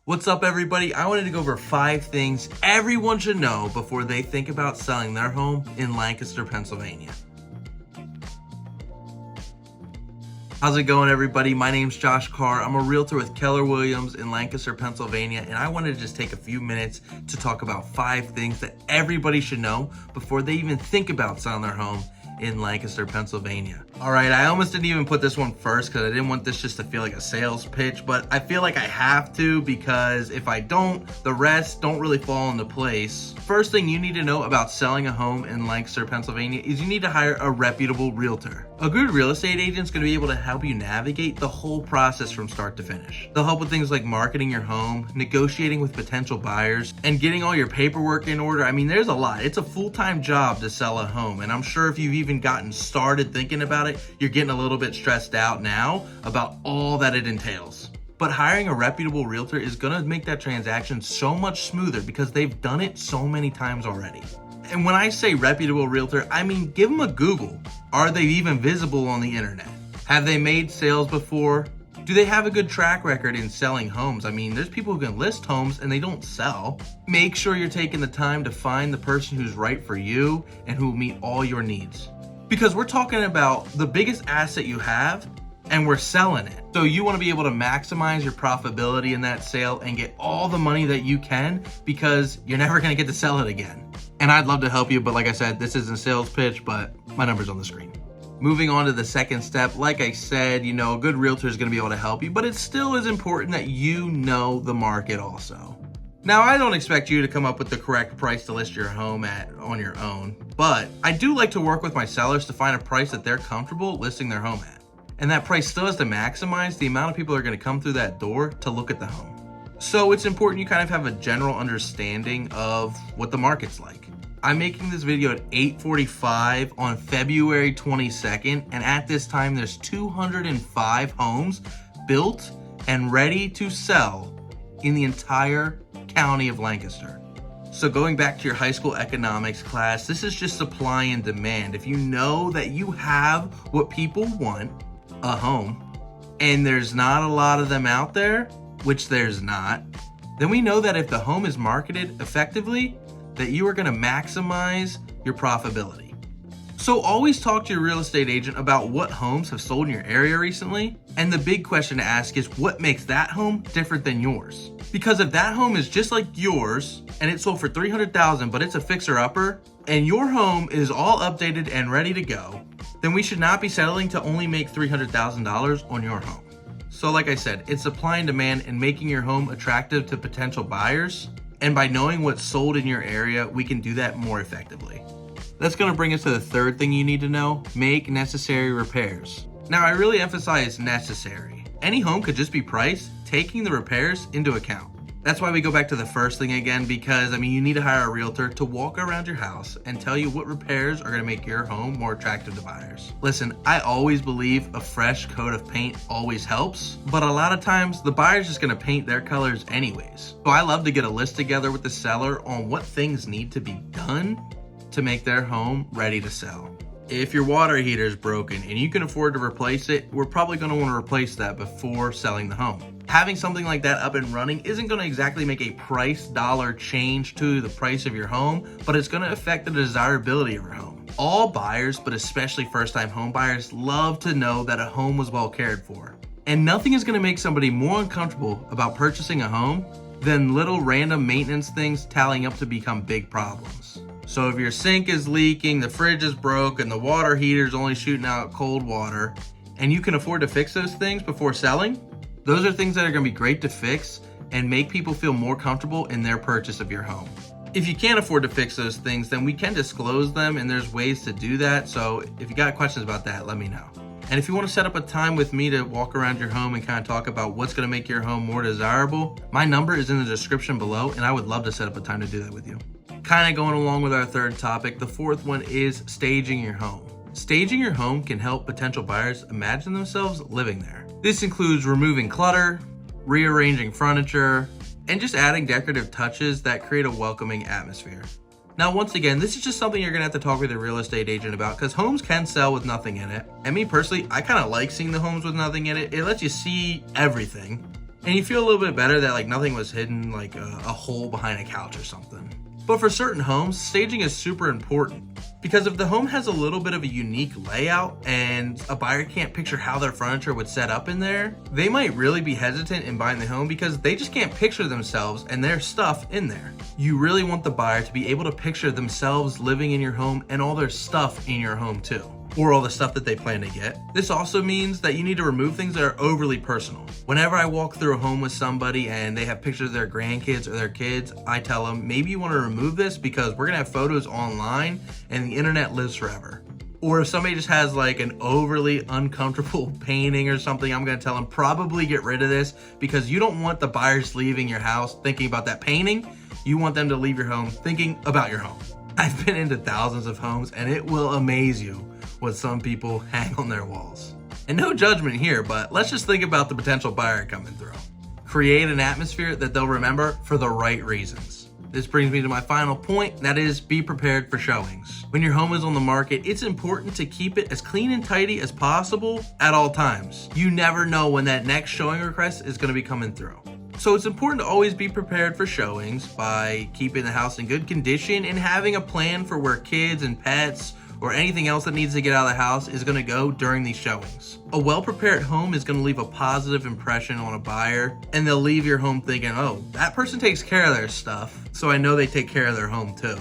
What's up, everybody? I wanted to go over 5 things everyone should know before they think about selling their home in Lancaster, Pennsylvania. How's it going, everybody? My name's Josh Carr. I'm a realtor with Keller in Lancaster, Pennsylvania, and I wanted to just take a few minutes to talk about 5 things that everybody should know before they even think about selling their home in Lancaster, Pennsylvania. All right, I almost didn't even put this one first because I didn't want this just to feel like a sales pitch, but I feel like I have to because if I don't, the rest don't really fall into place. First thing you need to know about selling a home in Lancaster, Pennsylvania is you need to hire a reputable realtor. A good real estate agent is going to be able to help you navigate the whole process from start to finish. They'll help with things like marketing your home, negotiating with potential buyers, and getting all your paperwork in order. I mean, there's a lot. It's a full-time job to sell a home, and I'm sure if you've even gotten started thinking about it, you're getting a little bit stressed out now about all that it entails. But hiring a reputable realtor is going to make that transaction so much smoother because they've done it so many times already. And when I say reputable realtor, I mean give them a Google. Are they even visible on the internet? Have they made sales before? Do they have a good track record in selling homes? I mean, there's people who can list homes and they don't sell. Make sure you're taking the time to find the person who's right for you and who will meet all your needs. Because we're talking about the biggest asset you have and we're selling it. So you want to be able to maximize your profitability in that sale and get all the money that you can because you're never going to get to sell it again. And I'd love to help you, but like I said, this isn't a sales pitch, but my number's on the screen. Moving on to the second step, like I said, a good realtor is going to be able to help you, but it still is important that you know the market also. Now, I don't expect you to come up with the correct price to list your home at on your own, but I do like to work with my sellers to find a price that they're comfortable listing their home at. And that price still has to maximize the amount of people that are going to come through that door to look at the home. So it's important you kind of have a general understanding of what the market's like. I'm making this video at 8:45 on February 22nd, and at this time there's 205 homes built and ready to sell in the entire county of Lancaster. So going back to your high school economics class, this is just supply and demand. If you know that you have what people want, a home, and there's not a lot of them out there, which there's not, then we know that if the home is marketed effectively, that you are going to maximize your profitability. So always talk to your real estate agent about what homes have sold in your area recently. And the big question to ask is what makes that home different than yours? Because if that home is just like yours and it sold for $300,000, but it's a fixer-upper and your home is all updated and ready to go, then we should not be settling to only make $300,000 on your home. So like I said, it's supply and demand and making your home attractive to potential buyers. And by knowing what's sold in your area, we can do that more effectively. That's going to bring us to the third thing you need to know: make necessary repairs. Now, I really emphasize necessary. Any home could just be priced, taking the repairs into account. That's why we go back to the first thing again, because you need to hire a realtor to walk around your house and tell you what repairs are going to make your home more attractive to buyers. Listen, I always believe a fresh coat of paint always helps, but a lot of times the buyer's just going to paint their colors anyways. So I love to get a list together with the seller on what things need to be done to make their home ready to sell. If your water heater is broken and you can afford to replace it, we're probably going to want to replace that before selling the home. Having something like that up and running isn't going to exactly make a price dollar change to the price of your home, but it's going to affect the desirability of your home. All buyers, but especially first-time home buyers, love to know that a home was well cared for. And nothing is going to make somebody more uncomfortable about purchasing a home than little random maintenance things tallying up to become big problems. So if your sink is leaking, the fridge is broke, and the water heater is only shooting out cold water, and you can afford to fix those things before selling, those are things that are going to be great to fix and make people feel more comfortable in their purchase of your home. If you can't afford to fix those things, then we can disclose them, and there's ways to do that. So if you got questions about that, let me know. And if you want to set up a time with me to walk around your home and kind of talk about what's going to make your home more desirable, my number is in the description below, and I would love to set up a time to do that with you. Kind of going along with our third topic, the fourth one is staging your home. Staging your home can help potential buyers imagine themselves living there. This includes removing clutter, rearranging furniture, and just adding decorative touches that create a welcoming atmosphere. Now, once again, this is just something you're gonna have to talk with a real estate agent about because homes can sell with nothing in it. And me personally, I kind of like seeing the homes with nothing in it. It lets you see everything. And you feel a little bit better that like nothing was hidden, like a hole behind a couch or something. But for certain homes, staging is super important, because if the home has a little bit of a unique layout and a buyer can't picture how their furniture would set up in there, they might really be hesitant in buying the home because they just can't picture themselves and their stuff in there. You really want the buyer to be able to picture themselves living in your home and all their stuff in your home too, or all the stuff that they plan to get. This also means that you need to remove things that are overly personal. Whenever I walk through a home with somebody and they have pictures of their grandkids or their kids, I tell them, maybe you want to remove this because we're gonna have photos online and the internet lives forever. Or if somebody just has like an overly uncomfortable painting or something, I'm gonna tell them probably get rid of this, because you don't want the buyers leaving your house thinking about that painting. You want them to leave your home thinking about your home. I've been into thousands of homes and it will amaze you what some people hang on their walls. And no judgment here, but let's just think about the potential buyer coming through. Create an atmosphere that they'll remember for the right reasons. This brings me to my final point, and that is be prepared for showings. When your home is on the market, it's important to keep it as clean and tidy as possible at all times. You never know when that next showing request is going to be coming through. So it's important to always be prepared for showings by keeping the house in good condition and having a plan for where kids and pets or anything else that needs to get out of the house is going to go during these showings. A well-prepared home is going to leave a positive impression on a buyer, and they'll leave your home thinking, oh, that person takes care of their stuff, so I know they take care of their home too.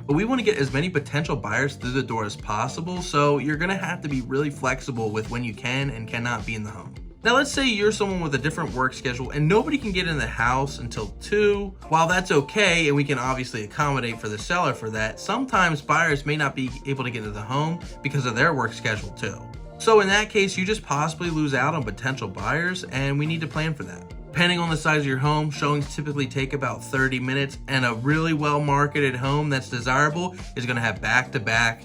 But we want to get as many potential buyers through the door as possible, so you're going to have to be really flexible with when you can and cannot be in the home. Now let's say you're someone with a different work schedule and nobody can get in the house until 2. While that's okay, and we can obviously accommodate for the seller for that, sometimes buyers may not be able to get into the home because of their work schedule too. So in that case, you just possibly lose out on potential buyers, and we need to plan for that. Depending on the size of your home, showings typically take about 30 minutes, and a really well marketed home that's desirable is going to have back-to-back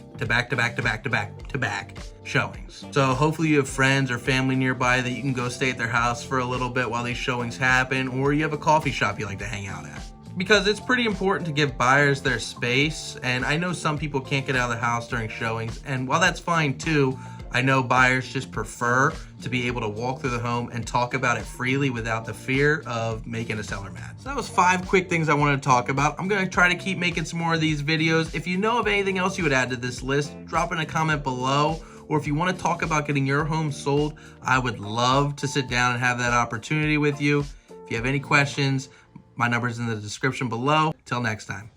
showings. So hopefully you have friends or family nearby that you can go stay at their house for a little bit while these showings happen, or you have a coffee shop you like to hang out at. Because it's pretty important to give buyers their space, and I know some people can't get out of the house during showings, and while that's fine too, I know buyers just prefer to be able to walk through the home and talk about it freely without the fear of making a seller mad. So that was 5 quick things I wanted to talk about. I'm going to try to keep making some more of these videos. If you know of anything else you would add to this list, drop in a comment below. Or if you want to talk about getting your home sold, I would love to sit down and have that opportunity with you. If you have any questions, my number's in the description below. Till next time.